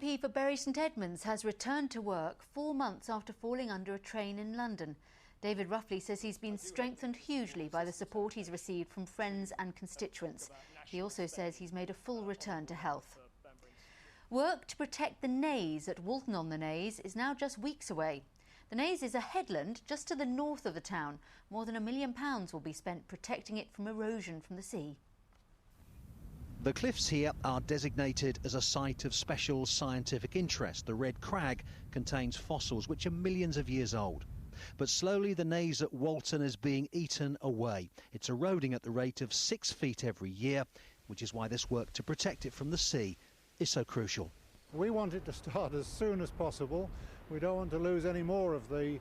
MP for Bury St Edmunds has returned to work 4 months after falling under a train in London. David Ruffley says he's been strengthened hugely by the support he's received from friends and constituents. He also says he's made a full return to health. Work to protect the Naze at Walton-on-the-Naze is now just weeks away. The Naze is a headland just to the north of the town. More than £1 million will be spent protecting it from erosion from the sea. The cliffs here are designated as a site of special scientific interest. The Red Crag contains fossils which are millions of years old. But slowly the Naze at Walton is being eaten away. It's eroding at the rate of 6 feet every year, which is why this work to protect it from the sea is so crucial. We want it to start as soon as possible. We don't want to lose any more of the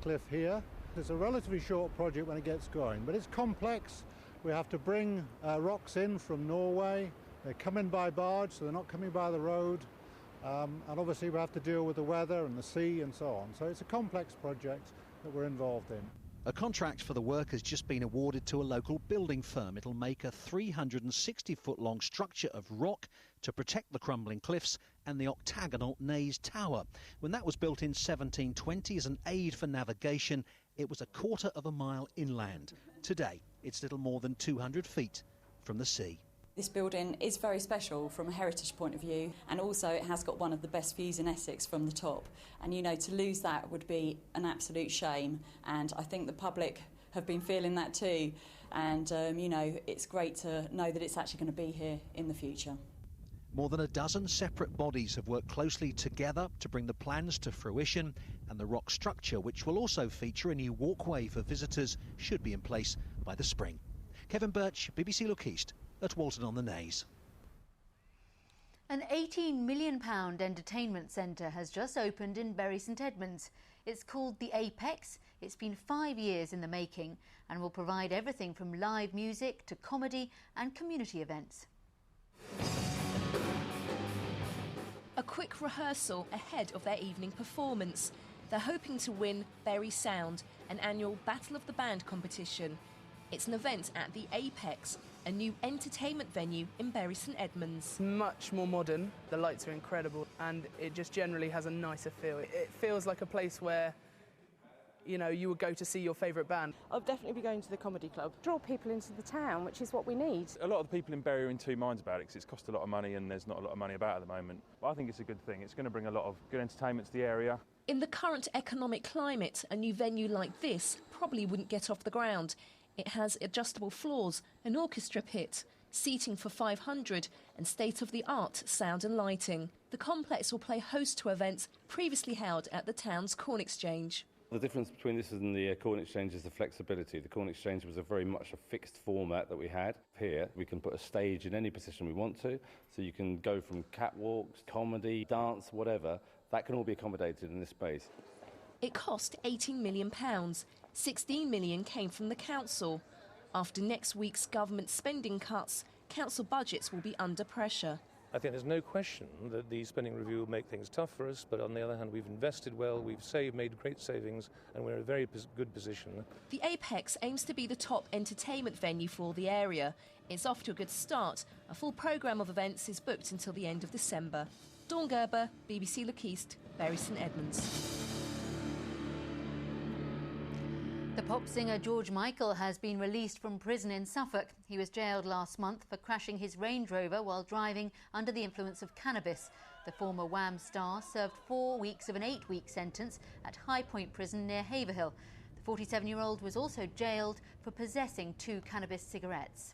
cliff here. It's a relatively short project when it gets going, but it's complex. We have to bring rocks in from Norway. They come in by barge, so they're not coming by the road. And obviously we have to deal with the weather and the sea and so on. So it's a complex project that we're involved in. A contract for the work has just been awarded to a local building firm. It'll make a 360-foot-long structure of rock to protect the crumbling cliffs and the octagonal Naze Tower. When that was built in 1720 as an aid for navigation, it was 1/4 of a mile inland. Today, it's little more than 200 feet from the sea. This building is very special from a heritage point of view, and also it has got one of the best views in Essex from the top. And, you know, to lose that would be an absolute shame. And I think the public have been feeling that too. And, you know, it's great to know that it's actually going to be here in the future. More than a dozen separate bodies have worked closely together to bring the plans to fruition, and the rock structure, which will also feature a new walkway for visitors, should be in place by the spring. Kevin Birch, BBC Look East at Walton-on-the-Naze. An £18 million entertainment centre has just opened in Bury St Edmunds. It's called the Apex. It's been 5 years in the making and will provide everything from live music to comedy and community events. A quick rehearsal ahead of their evening performance. They're hoping to win Bury Sound, an annual Battle of the Band competition. It's an event at the Apex, a new entertainment venue in Bury St Edmunds. Much more modern, the lights are incredible, and it just generally has a nicer feel. It feels like a place where, you know, you would go to see your favourite band. I'll definitely be going to the comedy club. Draw people into the town, which is what we need. A lot of the people in Bury are in two minds about it because it's cost a lot of money and there's not a lot of money about at the moment. But I think it's a good thing. It's going to bring a lot of good entertainment to the area. In the current economic climate, a new venue like this probably wouldn't get off the ground. It has adjustable floors, an orchestra pit, seating for 500 and state-of-the-art sound and lighting. The complex will play host to events previously held at the town's Corn Exchange. The difference between this and the Corn Exchange is the flexibility. The Corn Exchange was very much a fixed format that we had. Here, we can put a stage in any position we want to, so you can go from catwalks, comedy, dance, whatever. That can all be accommodated in this space. It cost £18 million. £16 million came from the council. After next week's government spending cuts, council budgets will be under pressure. I think there's no question that the spending review will make things tough for us, but on the other hand, we've invested well, we've made great savings, and we're in a very good position. The Apex aims to be the top entertainment venue for the area. It's off to a good start. A full programme of events is booked until the end of December. Dawn Gerber, BBC Look East, Bury St Edmunds. The pop singer George Michael has been released from prison in Suffolk. He was jailed last month for crashing his Range Rover while driving under the influence of cannabis. The former Wham star served 4 weeks of an 8-week sentence at High Point Prison near Haverhill. The 47-year-old was also jailed for possessing 2 cannabis cigarettes.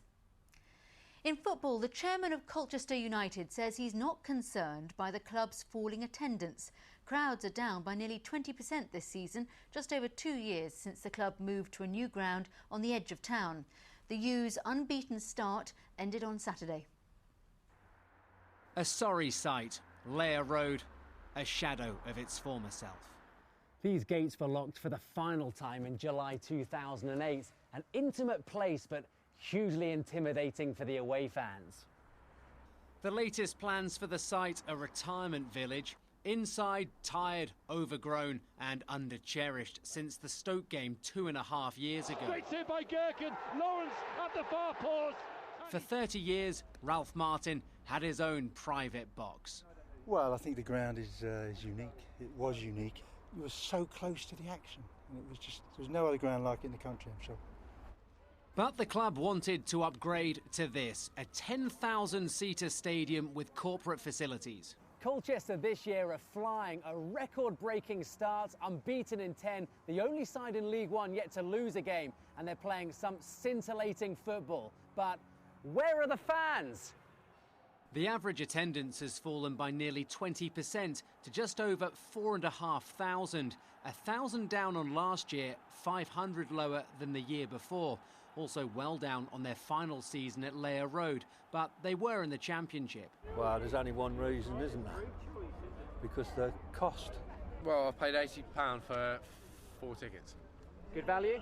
In football, the chairman of Colchester United says he's not concerned by the club's falling attendance. Crowds are down by nearly 20% this season, just over 2 years since the club moved to a new ground on the edge of town. The U's unbeaten start ended on Saturday. A sorry sight, Layer Road, a shadow of its former self. These gates were locked for the final time in July 2008. An intimate place, but hugely intimidating for the away fans. The latest plans for the site, a retirement village. Inside, tired, overgrown and under-cherished since the Stoke game 2.5 years ago. Great save by Gherkin, Lawrence at the far post. For 30 years, Ralph Martin had his own private box. Well, I think the ground is unique. It was unique. You were so close to the action, and it was just, there's no other ground like it in the country, I'm sure. But the club wanted to upgrade to this, a 10,000-seater stadium with corporate facilities. Colchester this year are flying, a record-breaking start, unbeaten in 10, the only side in League One yet to lose a game, and they're playing some scintillating football. But where are the fans? The average attendance has fallen by nearly 20% to just over 4,500, 1,000 down on last year, 500 lower than the year before. Also well down on their final season at Layer Road, but they were in the Championship. Well, there's only one reason, isn't there? Because the cost. Well, I paid £80 for 4 tickets. Good value?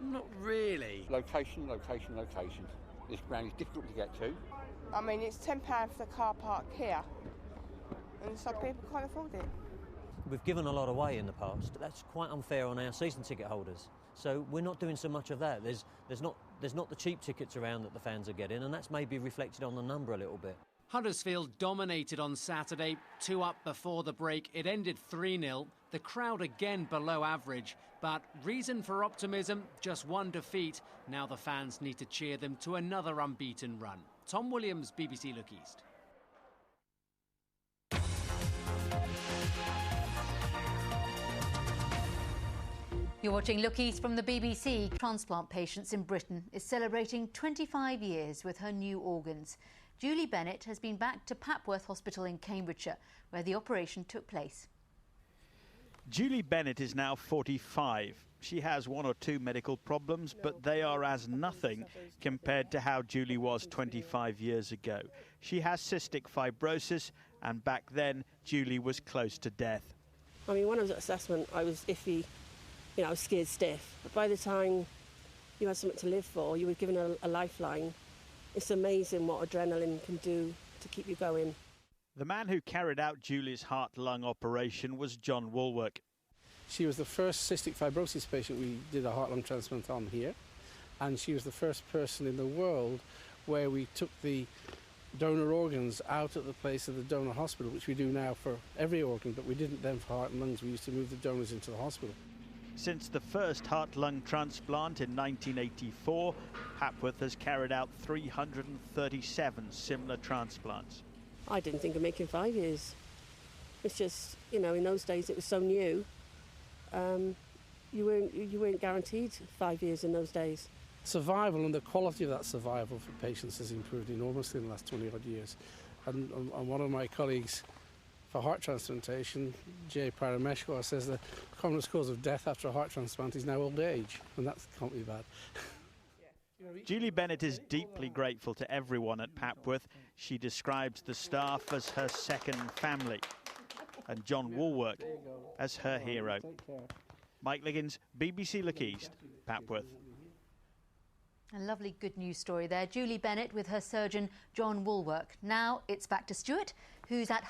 Not really. Location, location, location. This ground is difficult to get to. I mean, it's £10 for the car park here, and some people can't afford it. We've given a lot away in the past. That's quite unfair on our season ticket holders. So we're not doing so much of that. There's not the cheap tickets around that the fans are getting, and that's maybe reflected on the number a little bit. Huddersfield dominated on Saturday, 2 up before the break. It ended 3-0. The crowd again below average, but reason for optimism, just one defeat. Now the fans need to cheer them to another unbeaten run. Tom Williams, BBC Look East. You're watching Look East from the BBC. Transplant Patients in Britain is celebrating 25 years with her new organs. Julie Bennett has been back to Papworth Hospital in Cambridgeshire, where the operation took place. Julie Bennett is now 45. She has 1 or 2 medical problems, but they are as nothing compared to how Julie was 25 years ago. She has cystic fibrosis, and back then, Julie was close to death. I mean, when I was at assessment, I was iffy. You know, I was scared stiff. But by the time you had something to live for, you were given a lifeline. It's amazing what adrenaline can do to keep you going. The man who carried out Julie's heart-lung operation was John Woolwork. She was the first cystic fibrosis patient we did a heart-lung transplant on here, and she was the first person in the world where we took the donor organs out at the place of the donor hospital, which we do now for every organ, but we didn't then for heart and lungs. We used to move the donors into the hospital. Since the first heart-lung transplant in 1984, Papworth has carried out 337 similar transplants. I didn't think of making 5 years. It's just, you know, in those days it was so new. You weren't guaranteed 5 years in those days. Survival and the quality of that survival for patients has improved enormously in the last 20-odd years. And one of my colleagues for heart transplantation, Jay Parameshwar, says the commonest cause of death after a heart transplant is now old age, and that can't be bad. Julie Bennett is deeply grateful to everyone at Papworth. She describes the staff as her second family, and John Woolwork as her hero. Mike Liggins, BBC Look East, Papworth. A lovely good news story there. Julie Bennett with her surgeon John Woolwork. Now it's back to Stuart, who's at